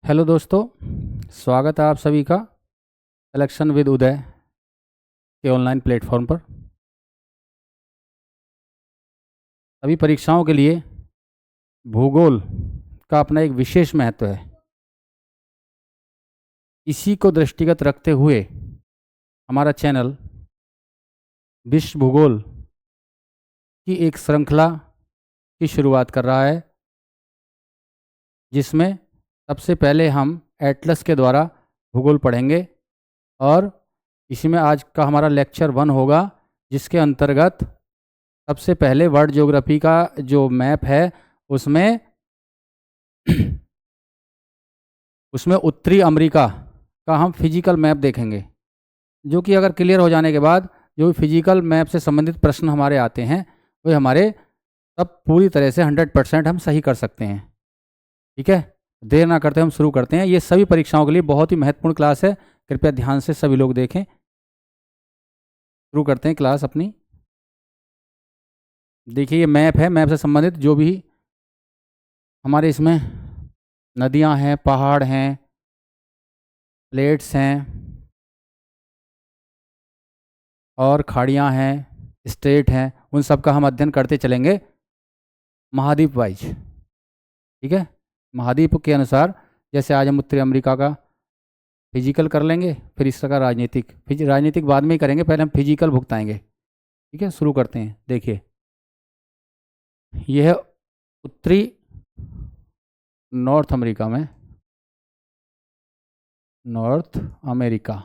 Hello दोस्तों, स्वागत है आप सभी का कलेक्शन विद उदय के ऑनलाइन प्लेटफॉर्म पर। सभी परीक्षाओं के लिए भूगोल का अपना एक विशेष महत्व है। इसी को दृष्टिगत रखते हुए हमारा चैनल विश्व भूगोल की एक श्रृंखला की शुरुआत कर रहा है, जिसमें सबसे पहले हम एटलस के द्वारा भूगोल पढ़ेंगे और इसी में आज का हमारा लेक्चर 1 होगा, जिसके अंतर्गत सबसे पहले वर्ल्ड ज्योग्राफी का जो मैप है उसमें उसमें उत्तरी अमेरिका का हम फिजिकल मैप देखेंगे, जो कि अगर क्लियर हो जाने के बाद जो भी फिजिकल मैप से संबंधित प्रश्न हमारे आते हैं वे हमारे सब पूरी तरह से 100% हम सही कर सकते हैं। ठीक है, देर ना करते हम शुरू करते हैं। ये सभी परीक्षाओं के लिए बहुत ही महत्वपूर्ण क्लास है, कृपया ध्यान से सभी लोग देखें। शुरू करते हैं क्लास अपनी। देखिए, ये मैप है, मैप से संबंधित जो भी हमारे इसमें नदियां हैं, पहाड़ हैं, प्लेट्स हैं और खाड़ियां हैं, स्टेट हैं, उन सब का हम अध्ययन करते चलेंगे महाद्वीप वाइज। ठीक है, महाद्वीप के अनुसार, जैसे आज हम उत्तरी अमेरिका का फिजिकल कर लेंगे, फिर इस का राजनीतिक बाद में ही करेंगे, पहले हम फिजिकल भुगताएंगे। ठीक है, शुरू करते हैं। देखिए, यह है उत्तरी नॉर्थ अमेरिका में, नॉर्थ अमेरिका।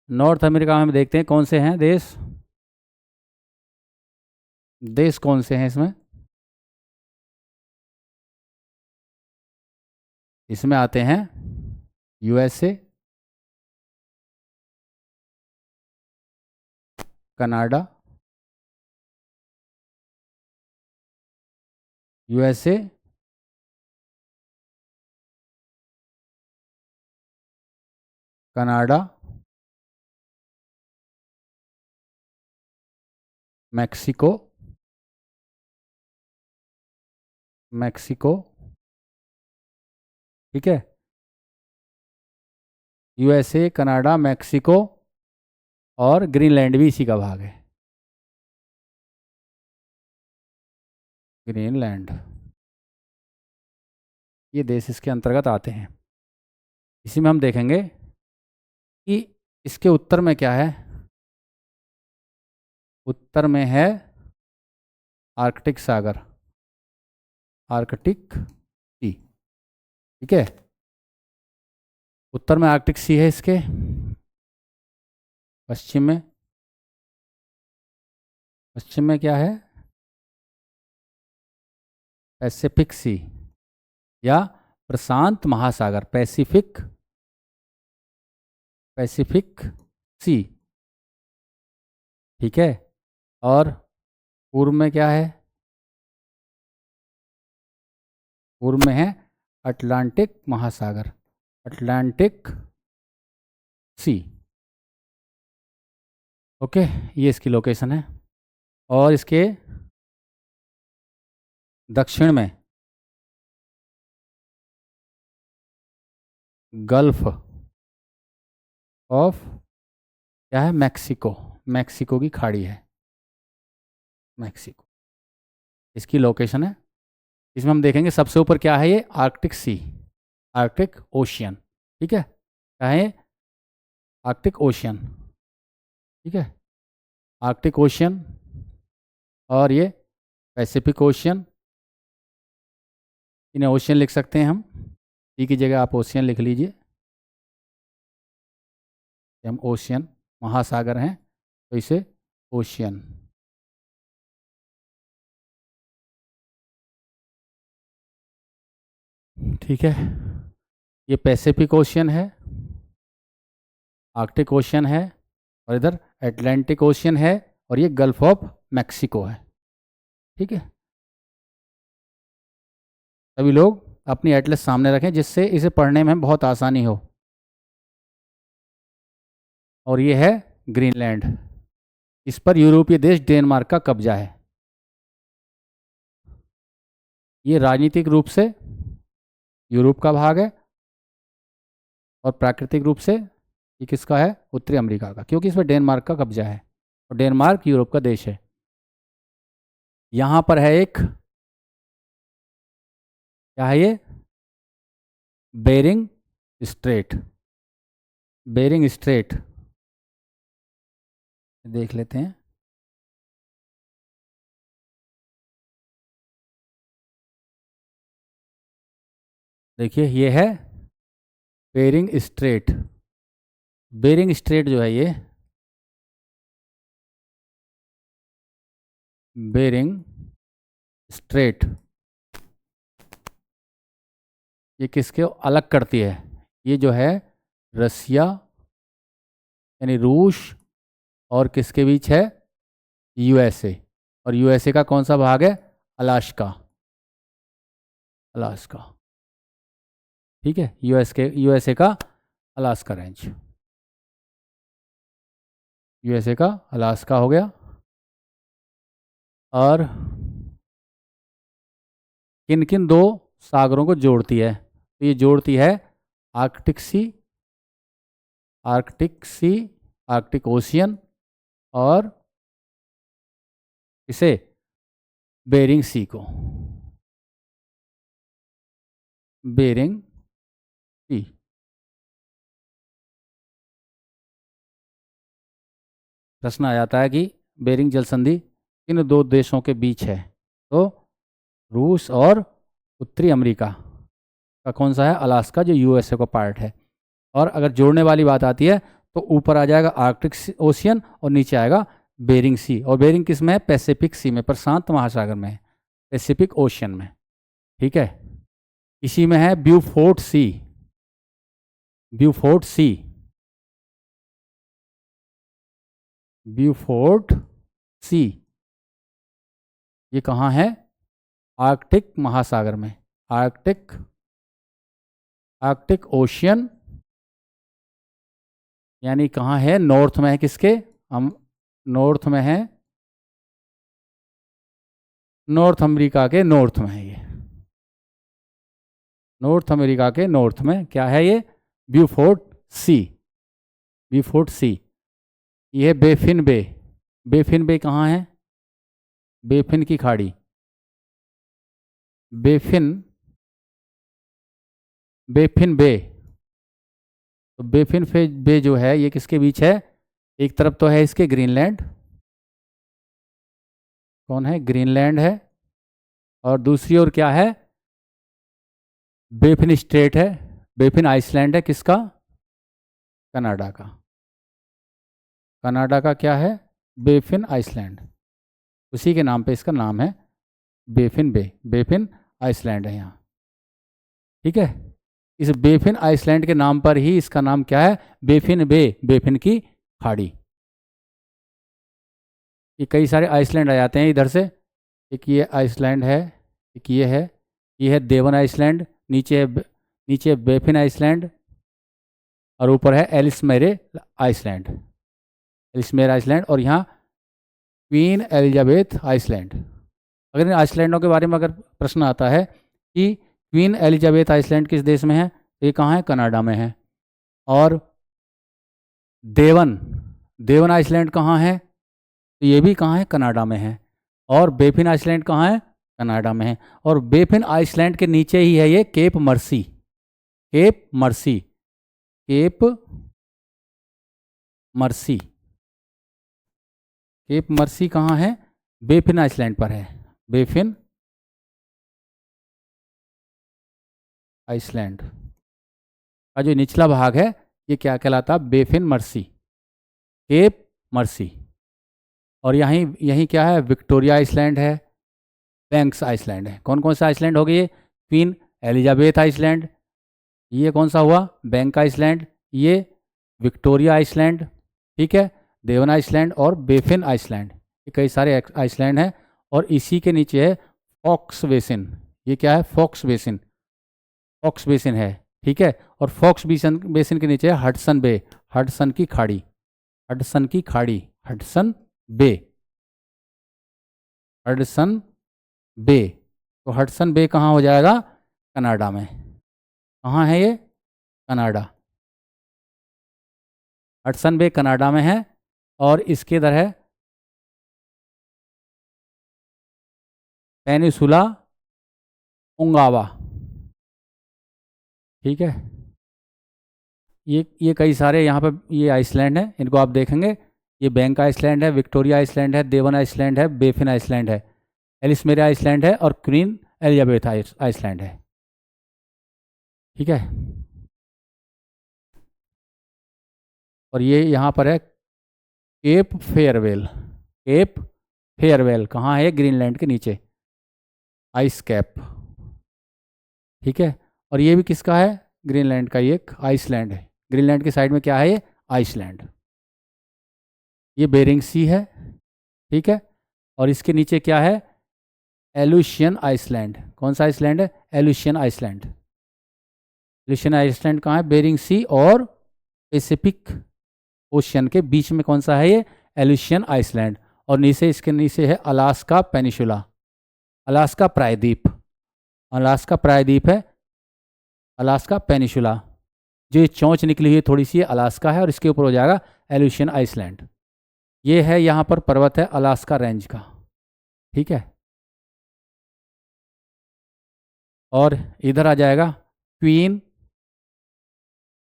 नॉर्थ अमेरिका में हम देखते हैं कौन से हैं देश, देश कौन से हैं इसमें। इसमें आते हैं USA, Canada, USA, Canada, Mexico, Mexico. ठीक है, यूएसए, कनाडा, मैक्सिको और ग्रीनलैंड भी इसी का भाग है, ग्रीनलैंड। ये देश इसके अंतर्गत आते हैं। इसी में हम देखेंगे कि इसके उत्तर में क्या है। उत्तर में है आर्कटिक सागर, आर्कटिक सी। ठीक है, उत्तर में आर्कटिक सी है इसके। पश्चिम में क्या है, पैसिफिक सी या प्रशांत महासागर, पैसिफिक सी। ठीक है, और पूर्व में क्या है, पूर्व में है अटलांटिक महासागर, अटलांटिक सी। ओके, ये इसकी लोकेशन है। और इसके दक्षिण में गल्फ ऑफ क्या है, मैक्सिको, मैक्सिको की खाड़ी है, मैक्सिको इसकी लोकेशन है। इसमें हम देखेंगे सबसे ऊपर क्या है, ये आर्कटिक सी, आर्कटिक ओशियन। ठीक है, क्या है, आर्कटिक ओशियन। ठीक है, आर्कटिक ओशियन और ये पैसिफिक ओशियन। इन्हें ओशियन लिख सकते हैं हम, सी की जगह आप ओशियन लिख लीजिए। हम ओशियन, महासागर हैं तो इसे ओशियन। ठीक है, ये पैसिफिक ओशियन है, आर्कटिक ओशियन है और इधर अटलांटिक ओशियन है और ये गल्फ ऑफ मैक्सिको है। ठीक है, सभी लोग अपनी एटलस सामने रखें जिससे इसे पढ़ने में बहुत आसानी हो। और ये है ग्रीनलैंड। इस पर यूरोपीय देश डेनमार्क का कब्जा है। ये राजनीतिक रूप से यूरोप का भाग है और प्राकृतिक रूप से ये किसका है? उत्तरी अमेरिका का, क्योंकि इस पर डेनमार्क का कब्जा है और डेनमार्क यूरोप का देश है। यहाँ पर है एक, क्या है ये? Bearing straight. बेरिंग स्ट्रेट देख लेते हैं। देखिए ये है बेरिंग स्ट्रेट। बेरिंग स्ट्रेट जो है ये बेरिंग स्ट्रेट, ये किसके अलग करती है? ये जो है रसिया यानी रूस और किसके बीच है? यूएसए। और यूएसए का कौन सा भाग है? अलास्का। अलास्का, ठीक है, यूएसए का अलास्का रेंज। यूएसए का अलास्का हो गया। और किन किन दो सागरों को जोड़ती है? तो ये जोड़ती है आर्कटिक सी, आर्कटिक सी, आर्कटिक ओशियन और इसे बेरिंग सी को, बेरिंग सी। प्रश्न आ जाता है कि बेरिंग जल संधि किन दो देशों के बीच है? तो रूस और उत्तरी अमेरिका का कौन सा है? अलास्का, जो यूएसए का पार्ट है। और अगर जोड़ने वाली बात आती है तो ऊपर आ जाएगा आर्कटिक ओशियन और नीचे आएगा बेरिंग सी। और बेरिंग किस में है? पैसिफिक सी में, प्रशांत महासागर में है, पैसिफिक ओशियन में, ठीक है। इसी में है ब्यूफोर्ट सी। ब्यूफोर्ट सी, ब्यूफोर्ट सी, ये कहाँ है? आर्कटिक महासागर में, आर्कटिक, आर्कटिक ओशियन, यानी कहाँ है? नॉर्थ में है। किसके? हम नॉर्थ में है, नॉर्थ अमेरिका के नॉर्थ में है ये। नॉर्थ अमेरिका के नॉर्थ में क्या है ये? ब्यूफोर्ट सी। ब्यूफोर्ट सी, ये बेफिन बे। बेफिन बे कहाँ है? बेफिन की खाड़ी, बेफिन, बेफिन बे। तो बेफिन बे जो है ये किसके बीच है? एक तरफ तो है इसके ग्रीनलैंड, कौन है? ग्रीनलैंड है। और दूसरी ओर क्या है? बेफिन स्ट्रेट है। बेफिन आइसलैंड है, किसका? कनाडा का। कनाडा का क्या है? बेफिन आइसलैंड, उसी के नाम पे इसका नाम है बेफिन बे। बेफिन आइसलैंड है यहाँ, ठीक है। इस बेफिन आइसलैंड के नाम पर ही इसका नाम क्या है? बेफिन बे, बेफिन की खाड़ी। ये कई सारे आइसलैंड आ जाते हैं इधर से। एक ये आइसलैंड है, एक ये है देवन आइसलैंड, नीचे बेफिन आइसलैंड और ऊपर है एलिसमेरे आइसलैंड, एलिसमेर आइसलैंड। और यहाँ क्वीन एलिजाबेथ आइसलैंड। अगर इन आइसलैंडों के बारे में अगर प्रश्न आता है कि क्वीन एलिजाबेथ आइसलैंड किस देश में है, तो ये कहाँ है? कनाडा में है। और देवन, देवन आइसलैंड कहाँ है? तो ये भी कहाँ है? कनाडा में है। और बेफिन आइसलैंड कहाँ है? कनाडा में है। और बेफिन आइसलैंड के नीचे ही है ये Cape Mercy. Cape Mercy, Cape Mercy. Cape Mercy कहाँ है? बेफिन आइसलैंड पर है। बेफिन आइसलैंड का जो निचला भाग है ये क्या कहलाता है? Baffin Mercy, Cape Mercy. और यहीं क्या है? विक्टोरिया आइसलैंड है, बैंक्स आइसलैंड है। कौन कौन सा आइसलैंड हो गए? क्वीन एलिजाबेथ आइसलैंड, ये कौन सा हुआ? बैंक आइसलैंड, ये विक्टोरिया आइसलैंड, ठीक है, देवन आइसलैंड और बेफिन आइसलैंड। ये कई सारे आइसलैंड हैं। और इसी के नीचे है फॉक्स बेसिन। ये क्या है? फॉक्स बेसिन, फॉक्स बेसिन है, ठीक है। और फॉक्स बेसिन के नीचे है हडसन बे, हडसन की खाड़ी, हडसन की खाड़ी, हडसन बे, हडसन बे। तो हडसन बे कहाँ हो जाएगा? कनाडा में। कहाँ है ये? कनाडा। हडसन बे कनाडा में है और इसके इधर है पेनिसुला उंगावा। ठीक है, ये कई सारे यहाँ पर ये आइसलैंड है, इनको आप देखेंगे। ये बैंक आइसलैंड है, विक्टोरिया आइसलैंड है, देवन आइसलैंड है, बेफिन आइसलैंड है, एलिसमेरिया आइसलैंड है और क्वीन एलिजाबेथ आइसलैंड है। ठीक है, और ये यहाँ पर है केप फेयरवेल। केप फेयरवेल कहाँ है? ग्रीनलैंड के नीचे, आइस कैप। ठीक है, और ये भी किसका है? ग्रीनलैंड का। ये एक आइसलैंड है, ग्रीनलैंड के साइड में क्या है? ये आइसलैंड। ये बेरिंग सी है। ठीक है, और इसके नीचे क्या है? Aleutian Island. कौन सा आइसलैंड है? Aleutian Iceland. एलुशियन आइसलैंड कहाँ है? बेरिंग सी और पैसिफिक ओशियन के बीच में कौन सा है? ये एलुशियन आइसलैंड। और नीचे, इसके नीचे है अलास्का पेनिसुला, अलास्का प्रायद्वीप। अलास्का प्रायद्वीप है, अलास्का पेनिसुला। जो ये चोंच निकली हुई थोड़ी सी अलास्का है और इसके ऊपर हो जाएगा एलुशियन आइसलैंड। ये है यहाँ पर पर्वत है अलास्का रेंज का। ठीक है, और इधर आ जाएगा क्वीन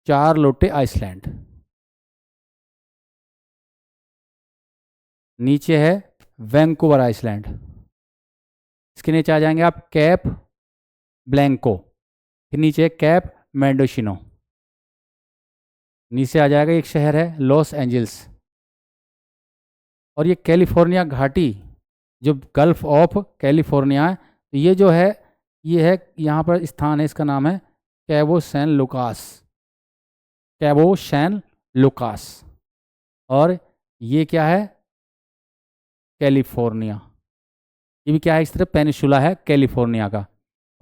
चार्लोटे आइसलैंड। नीचे है वैंकूवर आइसलैंड। इसके नीचे आ जाएंगे आप कैप ब्लैंको। फिर नीचे है कैप मेंडोसिनो। नीचे आ जाएगा एक शहर है लॉस एंजल्स। और ये कैलिफोर्निया घाटी, जो गल्फ ऑफ कैलिफोर्निया है, तो ये जो है, ये है यहाँ पर स्थान है, इसका नाम है Cabo San Lucas. Cabo San Lucas. और ये क्या है? कैलिफोर्निया। ये भी क्या है? इस तरह पेनिसुला है कैलिफोर्निया का।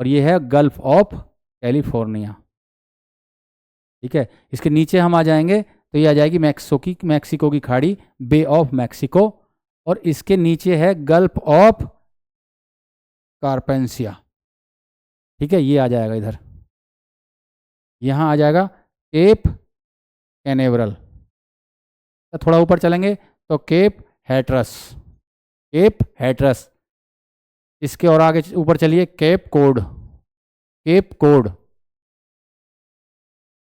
और ये है गल्फ ऑफ कैलिफोर्निया। ठीक है, इसके नीचे हम आ जाएंगे तो ये आ जाएगी मैक्सिको की खाड़ी, बे ऑफ मैक्सिको। और इसके नीचे है गल्फ ऑफ कारपेंसिया। ठीक है, ये आ जाएगा इधर। यहाँ आ जाएगा केप कैनेवरल। थोड़ा ऊपर चलेंगे तो केप हैट्रस। केप हैट्रस। इसके और आगे ऊपर चलिए केप कोड। Cap code.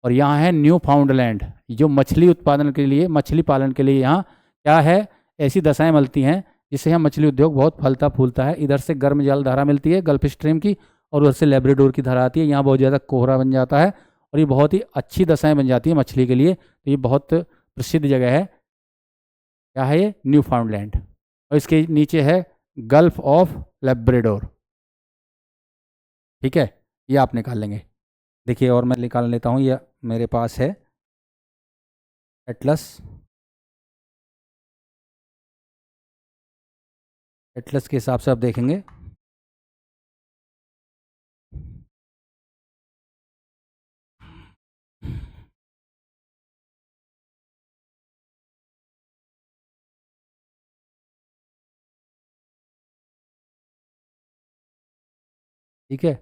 और यहाँ है न्यू फाउंडलैंड, जो मछली उत्पादन के लिए, मछली पालन के लिए यहाँ क्या है? ऐसी दशाएं मिलती हैं जिससे यहाँ मछली उद्योग बहुत फलता फूलता है। इधर से गर्म जल धारा मिलती है गल्फ स्ट्रीम की, और उधर से लेब्राडोर की धारा आती है। यहाँ बहुत ज़्यादा कोहरा बन जाता है और ये बहुत ही अच्छी दशाएं बन जाती है मछली के लिए। तो ये बहुत प्रसिद्ध जगह है। क्या है ये? न्यू फाउंडलैंड। और इसके नीचे है गल्फ ऑफ लेब्राडोर। ठीक है, ये आप निकाल लेंगे। देखिए, और मैं निकाल लेता हूँ, ये मेरे पास है एटलस। एटलस के हिसाब से आप देखेंगे। ठीक है,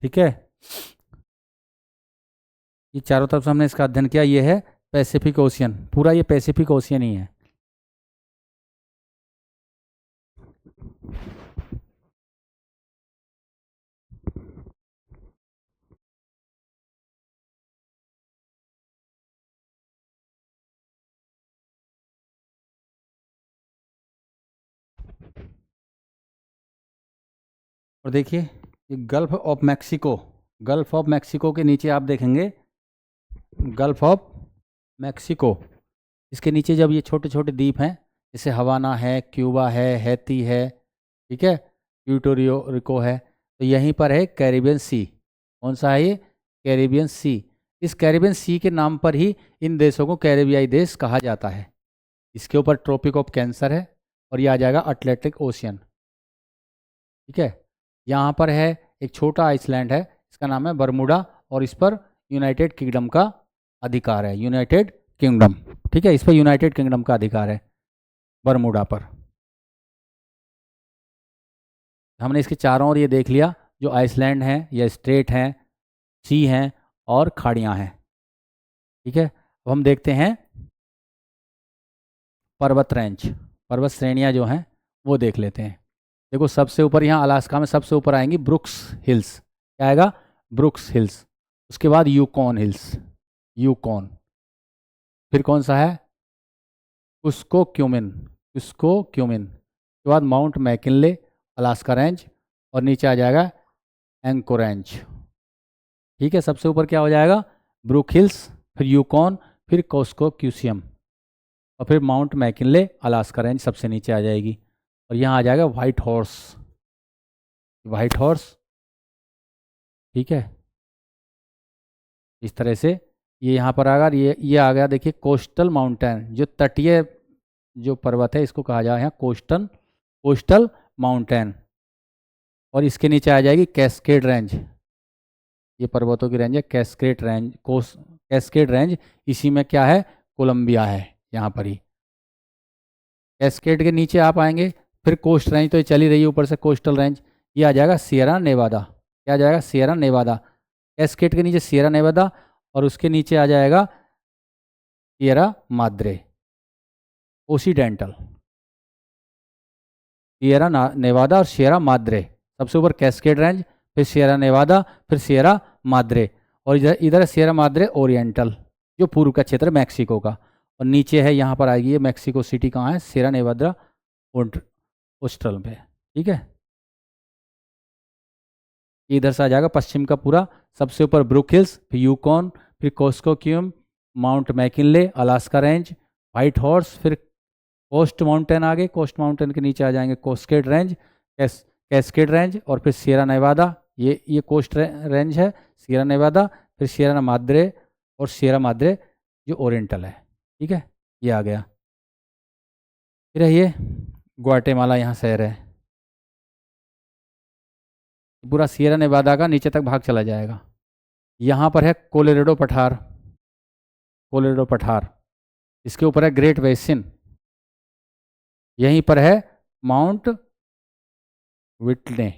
ठीक है, ये चारों तरफ से हमने इसका अध्ययन किया। ये है पैसिफिक ओशियन, पूरा ये पैसिफिक ओशियन ही है। और देखिए, ये gulf of Mexico, gulf of Mexico के नीचे आप देखेंगे गल्फ ऑफ मैक्सिको। इसके नीचे जब ये छोटे छोटे द्वीप हैं, जैसे हवाना है, क्यूबा है, हैती है, ठीक है, प्यूर्टो रिको है, तो यहीं पर है कैरिबियन सी। कौन सा है ये? कैरिबियन सी। इस कैरिबियन सी के नाम पर ही इन देशों को कैरिबियाई देश कहा जाता है। इसके ऊपर ट्रॉपिक ऑफ कैंसर है और ये आ जाएगा अटलांटिक ओशियन। ठीक है, यहाँ पर है एक छोटा आइसलैंड है, इसका नाम है बरमूडा, और इस पर यूनाइटेड किंगडम का अधिकार है। यूनाइटेड किंगडम, ठीक है, इस पर यूनाइटेड किंगडम का अधिकार है बरमूडा पर। हमने इसके चारों ओर ये देख लिया, जो आइसलैंड हैं या स्ट्रेट हैं, सी हैं और खाड़ियाँ हैं। ठीक है, अब हम देखते हैं पर्वत रेंज, पर्वत श्रेणियाँ जो हैं वो देख लेते हैं। देखो सबसे ऊपर यहाँ अलास्का में सबसे ऊपर आएंगी ब्रुक्स हिल्स। क्या आएगा? Brooks hills. उसके बाद यूकॉन हिल्स, यूकॉन। फिर कौन सा है? कुस्को क्यूमिन, कुस्को क्यूमिन। उसके बाद माउंट मैकिनले, अलास्का रेंज, और नीचे आ जाएगा एंकोरेंज। ठीक है, सबसे ऊपर क्या हो जाएगा? ब्रुक हिल्स, फिर यूकॉन, फिर कोस्को क्यूसियम, और फिर माउंट मैकिनले, अलास्का रेंज सबसे नीचे आ जाएगी। और यहाँ आ जाएगा वाइट हॉर्स, वाइट हॉर्स। ठीक है, इस तरह से ये यहाँ पर आएगा। ये आ गया, देखिए कोस्टल माउंटेन, जो तटीय जो पर्वत है इसको कहा जाए यहाँ कोस्टल, कोस्टल माउंटेन। और इसके नीचे आ जाएगी कैस्केड रेंज, ये पर्वतों की रेंज है कैस्केड रेंज, कैस्केड रेंज। इसी में क्या है? कोलंबिया है यहाँ पर ही। कैस्केड के नीचे आप आएंगे, फिर कोस्ट रेंज तो ये चली रही है, ऊपर से कोस्टल रेंज। ये आ जाएगा सियरा नेवादा, क्या आ जाएगा? सियरा नेवादा। कैस्केड के नीचे सियरा नेवादा, और उसके नीचे आ जाएगा सियरा माद्रे ओसिडेंटल। सियरा नेवादा और सियरा माद्रे, सबसे ऊपर कैस्केड रेंज, फिर सियरा नेवादा, फिर सियरा माद्रे, और इधर इधर सियरा माद्रे ओरिएंटल, जो पूर्व का क्षेत्र मैक्सिको का। और नीचे है, यहाँ पर आएगी ये मैक्सिको सिटी, कहाँ है? सियरा नेवादा ओस्ट्रल में। ठीक है, इधर से आ जाएगा पश्चिम का पूरा, सबसे ऊपर ब्रुक हिल्स, फिर यूकॉन, फिर Kuskokwim, mount McKinley, Alaska range, Whitehorse, फिर कोस्ट माउंटेन आगे, कोस्ट माउंटेन के नीचे आ जाएंगे कोस्केड रेंज, कैस्केड रेंज, और फिर सियरा नेवादा। ये कोस्ट रेंज है, सियरा नेवादा, फिर सियरा माद्रे, और सियरा माद्रे जो ओरिएंटल है। ठीक है, ये आ गया। फिर है ये ग्वाटेमाला, यहाँ शहर है। पूरा सियरा नेवादा का नीचे तक भाग चला जाएगा। यहाँ पर है कोलोराडो पठार, कोलोराडो पठार। इसके ऊपर है ग्रेट बेसिन। यहीं पर है माउंट विटने।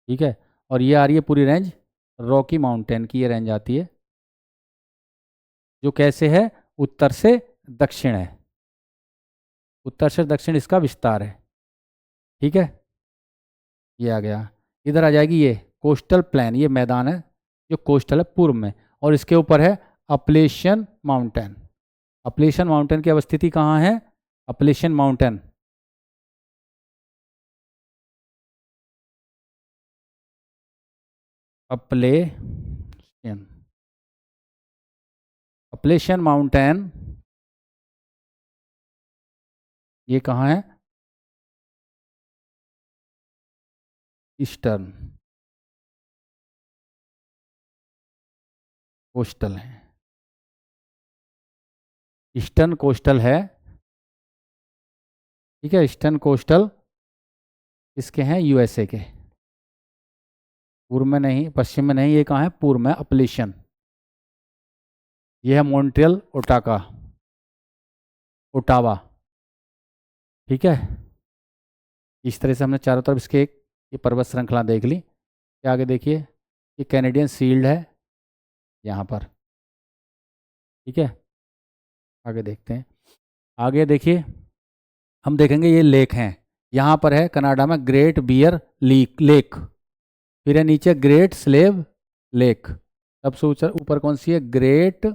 ठीक है, और ये आ रही है पूरी रेंज, रॉकी माउंटेन की ये रेंज आती है, जो कैसे है? उत्तर से दक्षिण है, उत्तर से दक्षिण इसका विस्तार है। ठीक है, ये आ गया। इधर आ जाएगी ये कोस्टल प्लेन, ये मैदान है जो कोस्टल है पूर्व में, और इसके ऊपर है अपलेशियन माउंटेन। अपलेशियन माउंटेन की अवस्थिति कहाँ है? Appalachian mountain, Appalachian, Appalachian mountain ये कहाँ है? ईस्टर्न कोस्टल है, ईस्टर्न कोस्टल है। ठीक है, ईस्टर्न कोस्टल इसके हैं यूएसए के, पूर्व में नहीं, पश्चिम में नहीं, ये कहाँ है? पूर्व में, अपलेशियन। ये है मॉन्ट्रियल ओटाका, ओटावा। ठीक है, इस तरह से हमने चारों तरफ इसके एक ये पर्वत श्रृंखला देख ली। क्या आगे देखिए, ये कैनेडियन शील्ड है यहाँ पर। ठीक है, आगे देखते हैं। आगे देखिए, हम देखेंगे ये लेक हैं। यहाँ पर है कनाडा में ग्रेट बियर लेक, फिर है नीचे ग्रेट स्लेव लेक। सबसे ऊंचा ऊपर कौन सी है? Great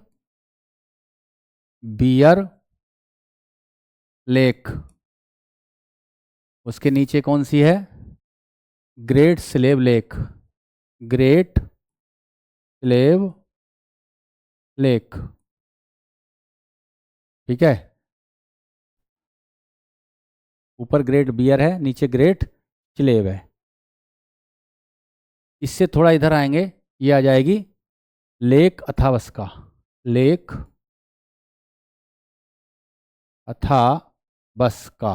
Bear Lake. उसके नीचे कौन सी है? Great Slave Lake, Great Slave Lake. ठीक है, ऊपर ग्रेट बियर है, नीचे ग्रेट स्लेव है। इससे थोड़ा इधर आएंगे, ये आ जाएगी लेक अथावस्का, लेक अथावस्का,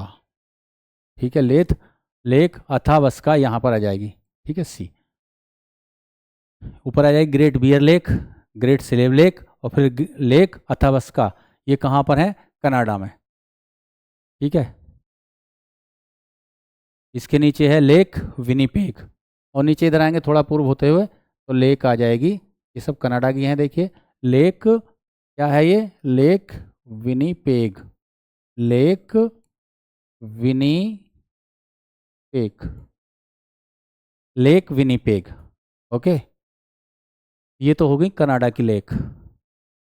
ठीक है, लेक अथावस्का यहाँ पर आ जाएगी, ठीक है, सी। ऊपर आ जाएगी Great Bear Lake, Great Slave Lake, और फिर लेक अथावस्का, ये कहाँ पर है, कनाडा में, ठीक है। इसके नीचे है लेक विनीपेग, और नीचे इधर आएंगे थोड़ा पूर्व होते हुए तो लेक आ जाएगी, ये सब कनाडा की हैं, देखिए लेक क्या है ये, lake Winnipeg, lake Winnipeg, lake Winnipeg, okay. ये तो हो गई कनाडा की लेक,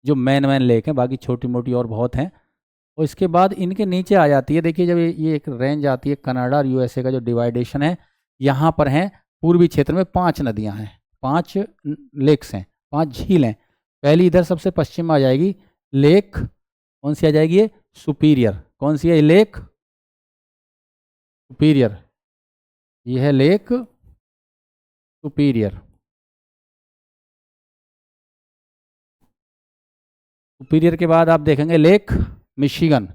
जो मेन लेक है, बाकी छोटी मोटी और बहुत हैं। और इसके बाद इनके नीचे आ जाती है, देखिए जब ये एक रेंज आती है कनाडा और यूएसए का जो डिवाइडेशन है, यहाँ पर हैं पूर्वी क्षेत्र में 5 नदियाँ हैं, 5 लेक्स हैं, 5 झील हैं। पहली इधर सबसे पश्चिम में आ जाएगी लेक, कौन सी आ जाएगी ये, सुपीरियर, कौन सी है लेक, सुपीरियर, ये है लेक सुपीरियर। सुपीरियर के बाद आप देखेंगे लेक मिशिगन,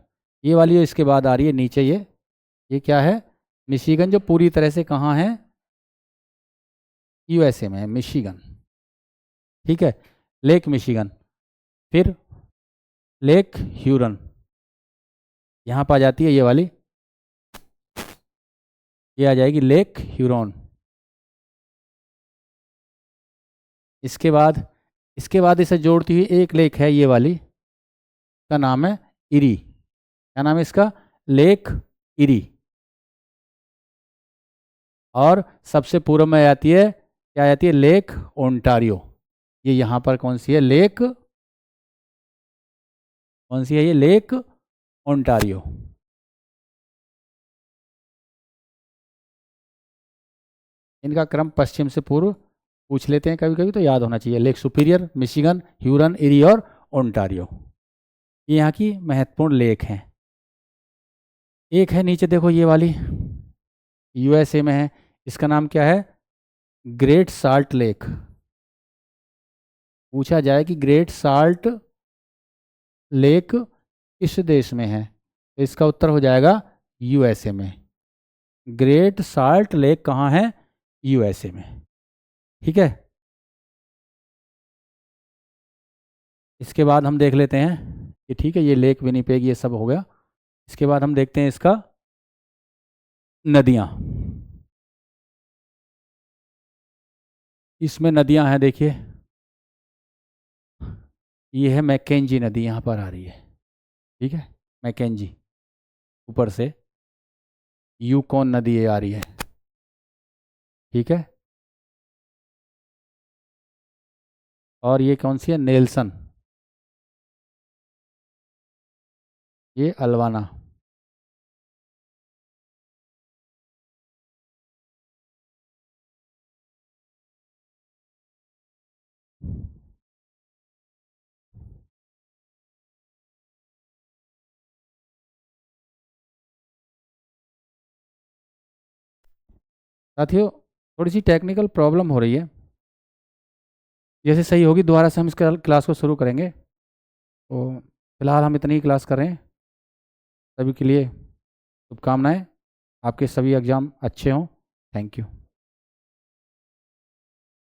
ये वाली इसके बाद आ रही है नीचे, ये क्या है, मिशिगन, जो पूरी तरह से कहाँ है, यूएसए में है, मिशिगन, ठीक है, लेक मिशिगन। फिर लेक ह्यूरन, यहाँ पर आ जाती है ये वाली, ये आ जाएगी लेक ह्यूरॉन। इसके बाद इसे जोड़ती हुई एक लेक है ये वाली, का नाम है इरी, क्या नाम है इसका, लेक इरी। और सबसे पूर्व में आती है, क्या आती है, लेक ओंटारियो, ये यहाँ पर कौन सी है, लेक, कौन सी है ये, लेक ओंटारियो। इनका क्रम पश्चिम से पूर्व पूछ लेते हैं कभी कभी, तो याद होना चाहिए, lake superior, Michigan, Hurun, eri और ओंटारियो, ये यहाँ की महत्वपूर्ण लेक हैं। एक है नीचे देखो ये वाली, यूएसए में है, इसका नाम क्या है, ग्रेट साल्ट लेक। पूछा जाए कि ग्रेट साल्ट लेक किस देश में है, तो इसका उत्तर हो जाएगा यूएसए में। ग्रेट साल्ट लेक कहाँ है, यूएसए में, ठीक है। इसके बाद हम देख लेते हैं कि ठीक है, ये लेक विनीपेग ये सब हो गया। इसके बाद हम देखते हैं इसका नदियाँ, इसमें नदियाँ हैं, देखिए ये है मैकेंजी नदी, यहाँ पर आ रही है, ठीक है, मैकेंजी, ऊपर से यूकॉन नदी ये आ रही है, ठीक है। और ये कौन सी है, नेल्सन, ये अल्वाना, साथियों थोड़ी सी टेक्निकल प्रॉब्लम हो रही है, जैसे सही होगी दोबारा से हम इस क्लास को शुरू करेंगे। तो फिलहाल हम इतनी ही क्लास कर रहे हैं। सभी के लिए शुभकामनाएं, आपके सभी एग्ज़ाम अच्छे हों। Thank you.